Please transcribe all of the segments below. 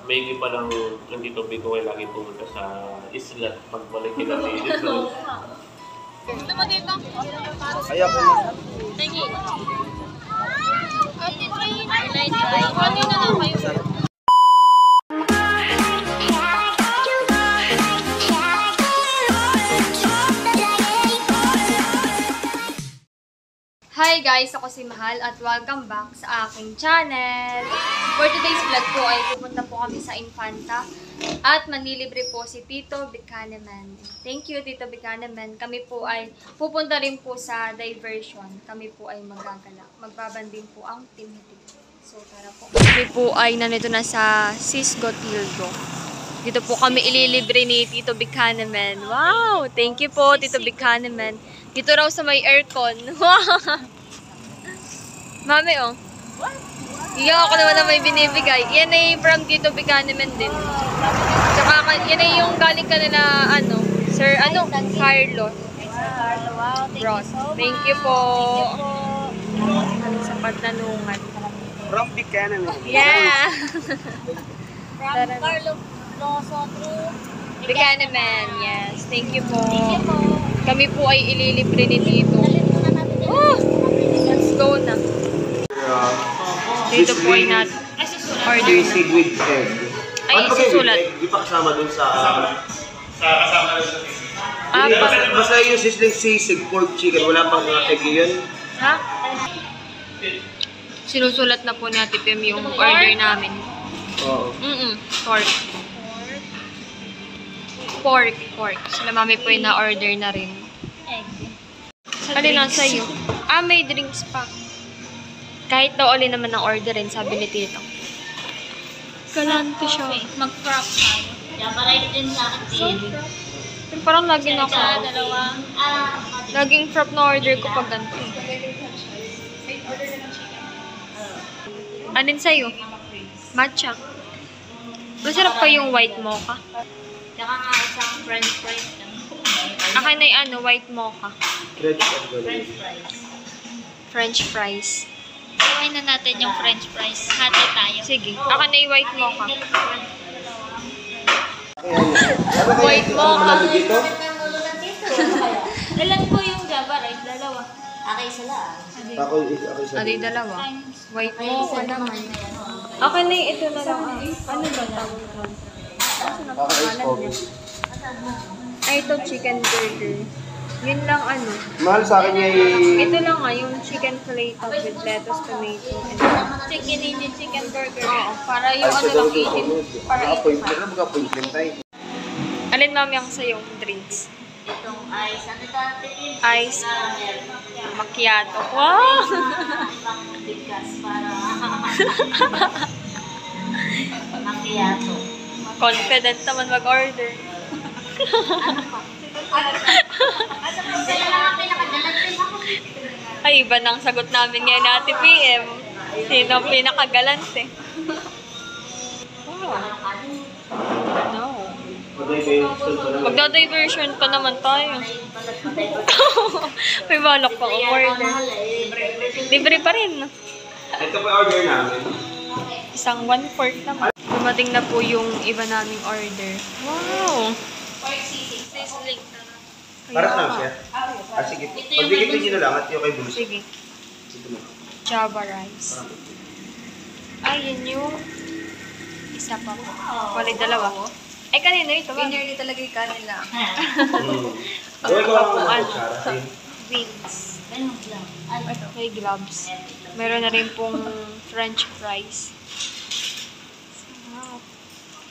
Maybe pa lang nandito Bigo ay lagi pumunta sa isla pagbalik nila dito. Gusto mo dito? Ayaw ko. Sige. Ate, try. Ano na lang kayo? Hi guys! Ako si Mahal at welcome back sa aking channel! For today's vlog po ay pupunta po kami sa Infanta at manlilibre po si Tito Buchanan. Thank you Tito Buchanan. Kami po ay pupunta rin po sa diversion. Kami po ay magagala. Magbabanding po ang team ni Tito. So tara po. Kami po ay nandito na sa Sisgotildo. Dito po kami ililibre ni Tito Buchanan. Wow! Thank you po Tito Buchanan. Dito raw sa may aircon. Mami, oh. Iyak ako naman na may binibigay. Yan ay from Tito Buchanan din. Tsaka yan ay yung galing ka na ano, Sir, ano? Carlos. Ross. Thank you po. Sa pagtanungan. From Buchanan. Yeah. From Carlos Losotro. Buchanan, yes. Thank you po. Kami po ay ililibre ni Tito. Oh, let's go na. Dito po ay order na. Sisig with egg. Ay, isusulat. Di pa kasama dun sa... Kasama rin sa Basta yung sisig, pork chicken, wala pang egg yun. Ha? Sinusulat na po ni Ate Pim yung order namin. Oo. Pork. Pork. Sila mami po yung na-order na rin. Alin lang sa'yo? Ah, may drinks pa. Kahit daw alin naman ang orderin, sabi ni Tito. Galante siya. Mag-crop tayo. Yabaray din sa akin. Yung parang lagi na ako. Dalawang. Laging frap na order ko pag ganito. Alin sa'yo? Matcha. Masarap pa yung white mocha. Tsaka nga isang french fries lang. Akin na yung ano, white mocha. French fries. French fries. Gawin na natin yung french fries. Hati tayo. Sige. Akin na yung white mocha. White mocha. Dito? Ilan po yung Yabaray? Dalawa. Ako isa lang. Ako isa. Ano yung dalawa? White mocha naman. Akin na yung ito na lang. Ano ba tawag ko? Ako is coffee. Ay, ito chicken burger. Yun lang ano. Mahal sa akin yung... Ito lang nga, yung chicken fillet with lettuce, tomato, and Chicken burger. oo, para yung ano lang itin. Para itin. Mag-appointment tayo. Alin mami ang sa'yo drinks? Itong ice. Ano tayo? Ice macchiato. Wow! Ibang bigas para macchiato. Confident naman mag-order. Kaya lang ang pinakagalan din ako. Ay, iba nang sagot namin ngayon na Ate PM. Sino ang pinakagalante? Wow. No. Magda-diversion pa naman tayo. May balak pa order. Libre pa rin. Ito pa order namin. Isang 1/4 naman. Dumating na po yung iba naming order. Wow! Sizzling. Paras lang siya. Sige. Pagbigay nyo na lang at yung kay Bulus. Sige. Java rice. Ay, yun yung isa pa. Wala dalawa. Ay, kanino ito? Winner talaga yung kanila. Gawin ko lang Ano? kutsara. Wings. Ganun lang. Ay, Okay, gloves. Meron na rin pong french fries. Wow.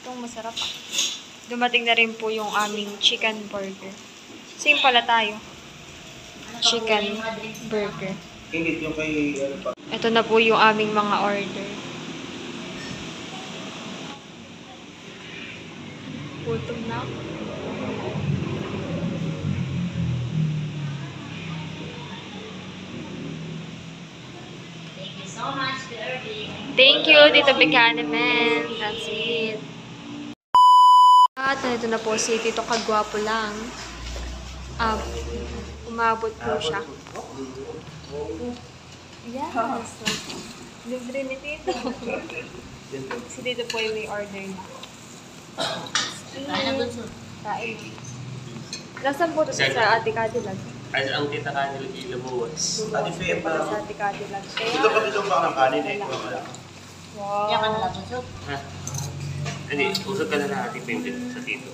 Itong masarap. Dumating na rin po yung aming chicken burger. Same pala tayo. Chicken burger. Hindi yung kay... ano pa. Ito na po yung aming mga order. Gutom na. thank you so much, Kirby. Thank you, Tito Buchanan. That's it. At nandito na po si Tito Kagwapo lang. Umabot po siya. Yes. Libre ni Tito. Si dito po yung may order na. Kaya na gusto. Kain. Nasaan po ito sa Ate Cadillac? Ay, ang tita ka nila ilamuwas. Ate Faye, Para sa Ate Cadillac. Ito pa dito pa ng kanin eh. Wow. Kaya ka na lang gusto. Ha? Hindi, usap ka na na Ate Faye sa tito.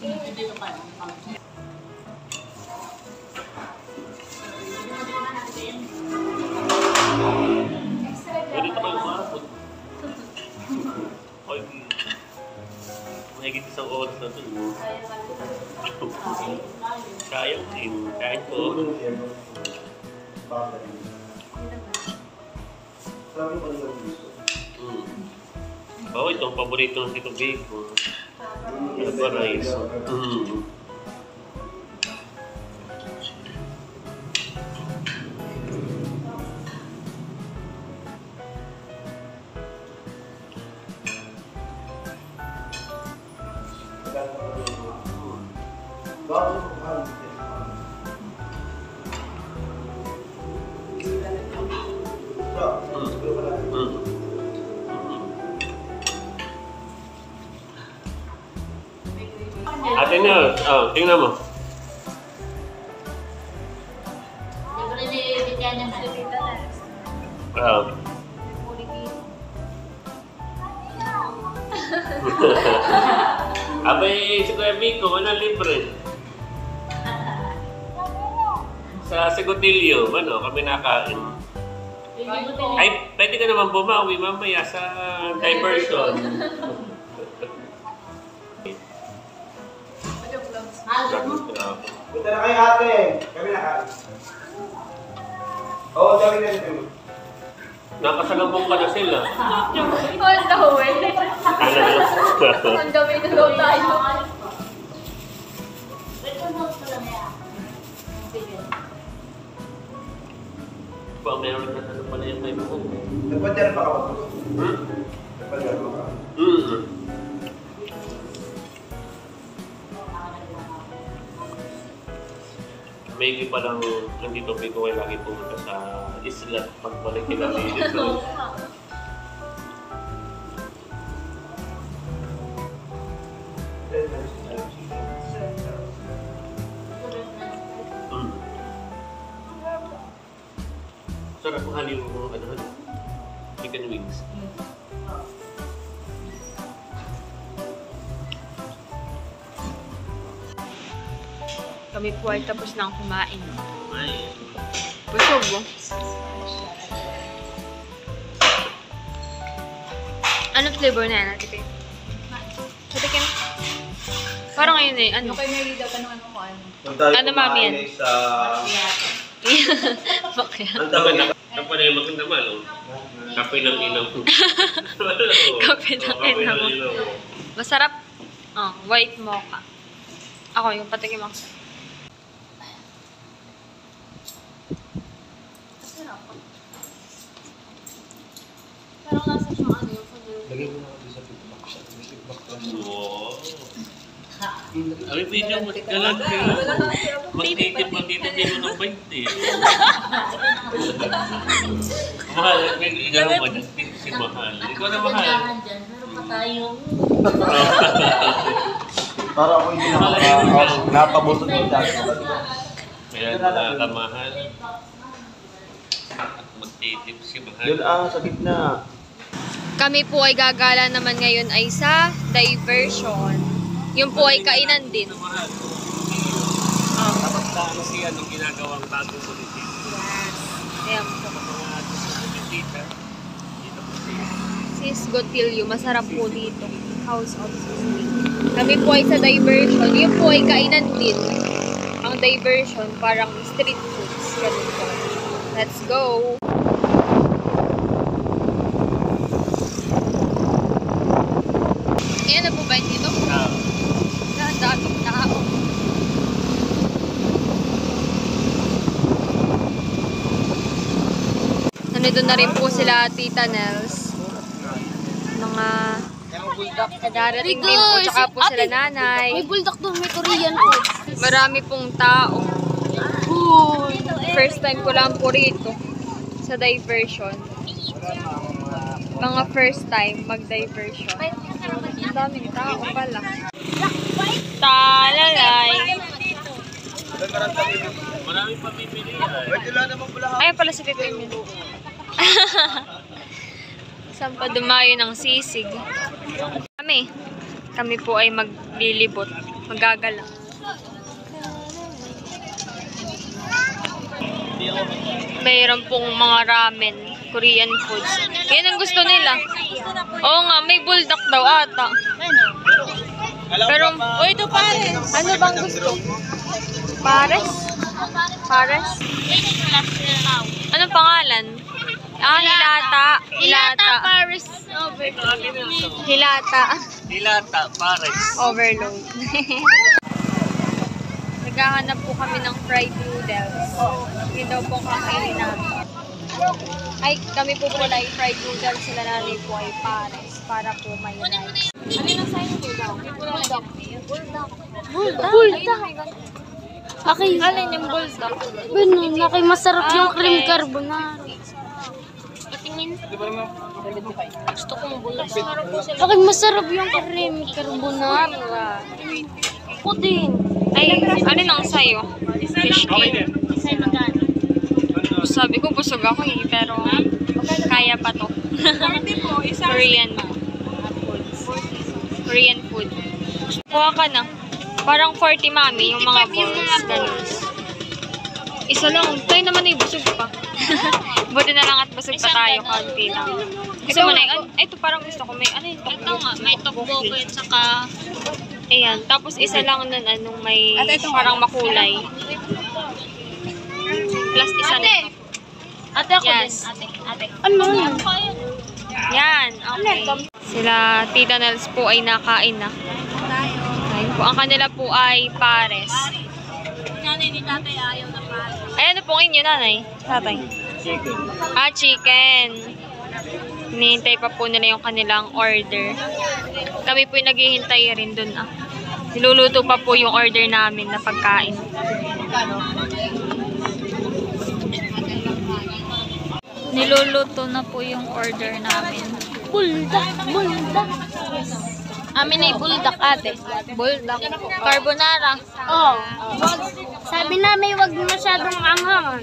Dito pa. Pwede ka ba lumapot? Ay, mahigit isang oras na dun. Kaya din. Kahit po. Oh, ito ang paborito ng Tito Bacon. Ano ba rice? Ate na, tingnan mo. Hindi ko rin ibigyan niya na. Abay, si Kuya Biko, ano libre? Sa Segutilio, ano, kami nakain. Ay, pwede ka naman bumawi mamaya sa diversion. Mahal mo. Punta na kayo ate. Kami na kain. Oo, kami na rin. Nakasalubong ka na sila. On the way. On the way to go tayo. Ito mo pala niya. Kung meron na ano pala yung may buhok. Nagpadyan pa ako. Hmm? Nagpadyan pa ako. Maybe palang nandito Biko ay lagi pumunta sa isla pagbalik nila dito. Sarap ang haliw mo, ano, chicken wings. Kami po ay tapos nang kumain. Ay, Busog mo. Anong flavor na yan, Ate Kim? Ate Kim? Parang ngayon eh, ano? Kay Mary daw, tanungan mo kung ano. Kung tayo Ano, mami, kumain yan? ay sa... Bakit? Ang tawag niya. Ang pala yung maganda malo. Kape ng inaw. Kape ng inaw. Masarap. Oh, white mocha. Ako, yung patikim ako. Pero nasa siyang ano yung Lagay mo na ako sa feedback siya. Wow. Ay, video mo galang ka. Magtitip mo dito dito ng 20. Mahal, ikaw mo si Mahal. Ikaw na Mahal. Kailangan dyan, meron pa tayong... Para ako hindi napabusog ng dati. Kaya mga kamahal. Magtitip si Mahal. Yun sa gitna. Kami po ay gagala naman ngayon ay sa diversion. Yung po ay kainan din. Mahal. Dapat na ano siya nung ginagawang bagong ulitin. Ayan po. Mga dito. Dito po siya. Sis Gotilio, masarap po dito. House of Sisling. Kami po ay sa diversion. Yung po ay kainan din. Ang diversion, parang street foods. Ganun po. Let's go! Ayan na po ba yun dito? Ang daming tao. Nandito na rin po sila Tita Nels. Mga kadarating din po, tsaka po sila nanay. May bulldog doon, may Korean po. Marami pong tao. First time ko lang po rito sa diversion. Mga first time mag-diversion. Ang daming tao pala. Talalay. Maraming pamimili. Ayun pala si Pipin. Saan pa dumayo ng sisig? Kami po ay maglilibot. Magagala. Mayroon pong mga ramen, Korean foods. Yan ang gusto nila. Oo nga, may buldak daw ata. Pero, ito pares. Ano bang gusto? Pares? Pares? Anong pangalan? Hilata. Hilata. Paris. Hilata. Dilata, pares. Overload. Naghahanap po kami ng fried noodles. Yun daw po kakainin namin. Ay, kami po pala ay fried noodles. Sila nanay po ay pares. Para po may rice. Ano yung sa'yo buldak? Buldak. Okay. Alin yung buldak? Ganun, laki masarap yung cream carbonara. Patingin. Gusto kong bulas. Laki masarap yung cream carbonara. Ako din. Ay, alin ang sa'yo? Fish cake. Isa'y magkano? Sabi ko, busog ako eh, pero kaya pa to. Korean food. Kuha ka na. Parang 40 mami, yung mga balls. Ganun. Isa lang. Tayo naman ay busog pa. Buti na lang at busog pa tayo. Konti lang. Gusto mo na ay, ito parang gusto ko. May ano yung Ito nga, may tokboko at saka... ayan. Tapos isa lang nun, anong may parang makulay. Plus isa nito. Ate ako Yes. din. Ate. Ano yan? Yan, okay. Sila Tita Nels po ay nakain na. Ayun po, ang kanila po ay pares. Nanay ni tatay ayaw na pa. Ay, ano pong inyo, nanay? Tatay? Chicken. Ah, chicken. Hinihintay pa po nila yung kanilang order. Kami po yung naghihintay rin dun. Niluluto pa po yung order namin na pagkain. Niluluto na po yung order namin. Buldak. Amin ay buldak, ate. Buldak. Carbonara. Oo. Sabi namin wag masyadong anghang.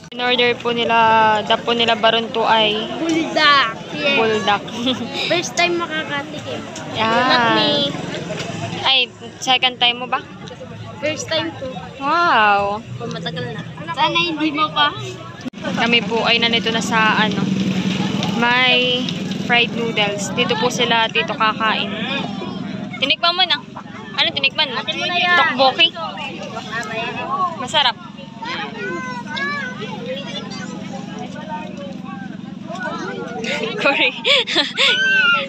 In order po nila, dapo nila baronto ay Buldak. Yes. buldak. First time makakatikim. Not Yan. me. Ay, second time mo ba? First time po. Wow. Matagal na. Sana hindi mo pa. Kami po ay nandito na sa ano, may fried noodles. Dito po sila dito kakain. Tinikman mo na. Ano tinikman mo? Tokboki. Masarap.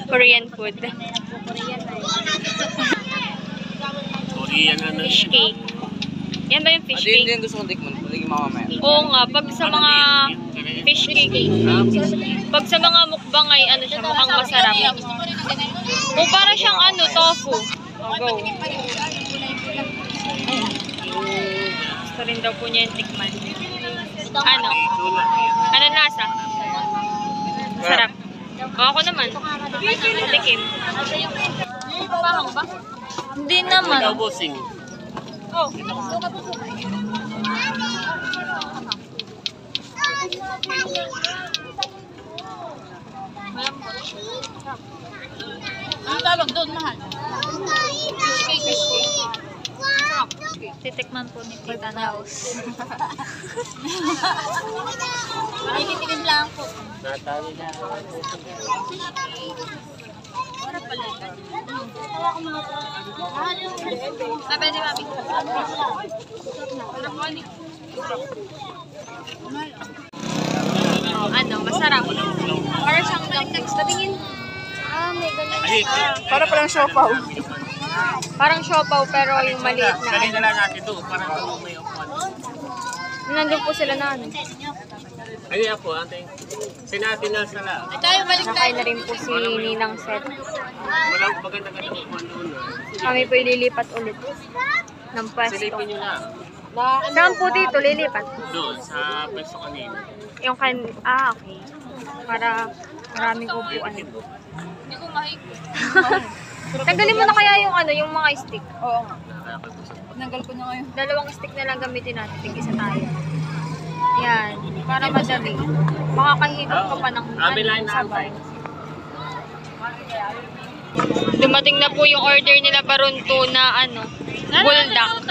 Korean food. Korean ano Fish yun? cake. Yan ba yung fish Hindi, cake? hindi gusto kong tikman. Paligin mamamaya. Oo nga, pag sa mga fish cake, pag sa mga mukbang ay ano siya, mukhang masarap. O para siyang ano, tofu. Oh, go. Gusto rin daw po niya yung tikman. Ano? Ano lasa? Sarap. O ako naman. Tikim. Pahang ba? Hindi naman. Ikaw, bossing. Oh. Ang tawag doon, mahal. Titikman po ni Tita Naus. Nakikitikim lang po. Natali na. Sabi ni Mami. Ano, masarap. Para siyang dumplings. Patingin. Ah, may ganun. Ay, Para palang siopaw. Parang siopaw pero yung maliit na. dali na lang natin to. Para may upuan. Nandun po sila na ano. Ay, ako, ate. Sinatin na sala. Tayo balik Nakain na rin po si Ninang Set. Walang maganda-ganda upuan doon. Kami po ililipat ulit ng pwesto. Silipin nyo na. Saan po dito lilipat? Doon, sa pwesto kanina. Yung okay. Para Maraming upuan. Hindi ko mahigpit. Tanggalin mo na kaya yung ano, yung mga stick. Oo nga. Tanggal ko na ngayon. 2 stick na lang gamitin natin. Tig-isa tayo. Yan. Para madali. Makakahigop ka pa ng sabaw. Dumating na po yung order nila Barunto na ano, buldak.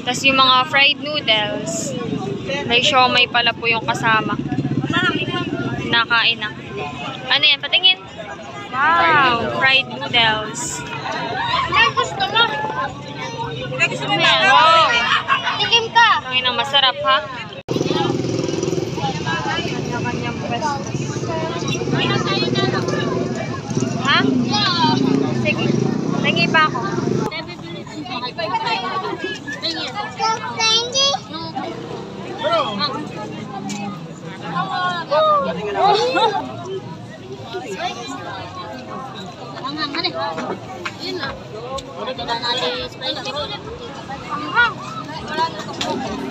Tapos yung mga fried noodles. May siomay pala po yung kasama. Nakain na. Ano yan? Patingin. Wow! Fried noodles. May gusto mo? Wow! Tikim ka. Ang inang masarap, ha? Kanya-kanyang pwesto. Ha? Sige. Tangi pa ako.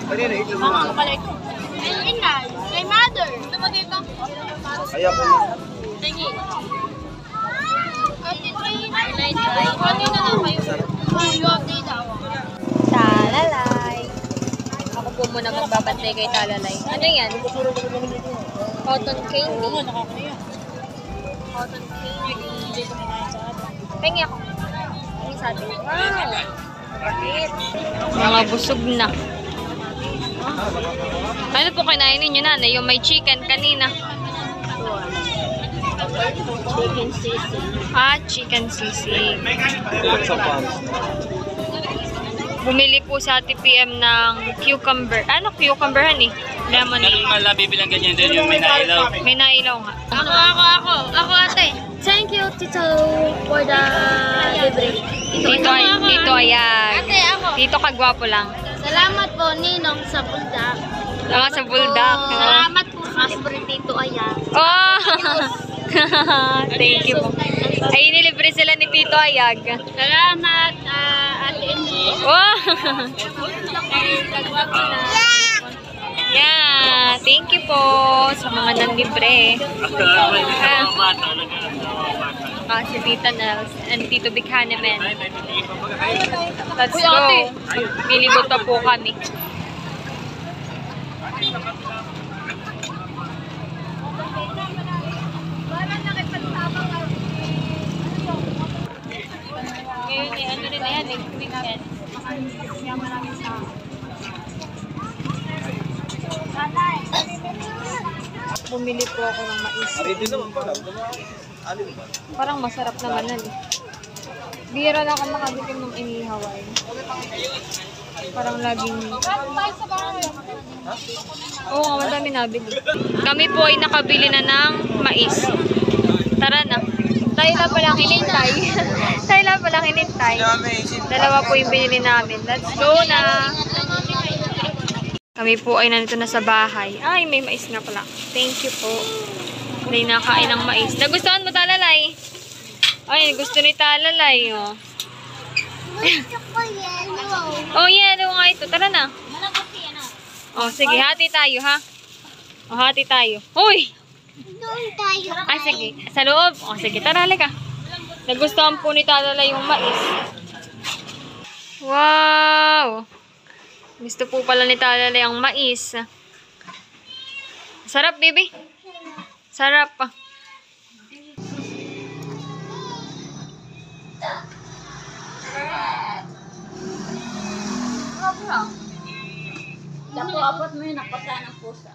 Kanina, ito mga. Ayun na, kay mother. Ito mo dito. Ayaw ko. Tingi. Ate, try na. Ano na lang kayo? You update ako. Talalay. Ako po muna magbabantay kay Talalay. Ano yan? Cotton candy. Cotton candy. Pengi ako. Pengi sa atin. Wow! Mga busog na. Ano po kinain ninyo, nanay? Yung may chicken kanina. Chicken sisig. Ah, chicken sisig. Bumili po sa TPM ng cucumber. Ano cucumber han eh? Lemonade. Bibilang ganyan din yung may nailaw. May nailaw nga. Ako ate. Thank you, Tito, for the libre. Tito Ayag. Ate, ako. Tito kagwapo lang. Salamat po, Ninong, sa buldak. Sa buldak. Salamat po sa libre, Tito Ayag. Oh! Thank you po. Ay, nilibre sila ni Tito Ayag. Salamat, Ate Ine. Oh! Yeah, thank you po sa mga nanlibre. Si Tita Nels and Tito Bichaneman. Let's go. Nilibot pa po kami. Ngayon eh, ano rin na yan, next weekend. Bumili po ako ng mais. Parang masarap naman yan eh. Bira lang ako makatikim ng inihaway. Parang laging... Oo nga, madami nabili. Kami po ay nakabili na ng mais. Tara na. Tayo lang palang hinintay. Tayo lang palang hinintay. 2 po yung binili namin. Let's go na. Kami po ay nandito na sa bahay. Ay, may mais nga pala. Thank you po. Hindi nakain ng mais. Nagustuhan mo, Talalay? Ay, gusto ni Talalay, oh. Gusto ko yellow. Oh, yellow nga ito. Tara na. Oh, sige. Hati tayo, ha? Oh, hati tayo. Uy! Doon tayo. Ah, sige. Sa loob. Oh, sige. Tara, halika. Nagustuhan po ni Talalay yung mais. Wow! Gusto po pala ni Talalay ang mais. Sarap, baby. Sarap pa. Dapo-apot mo yun, nakapla ng pusa.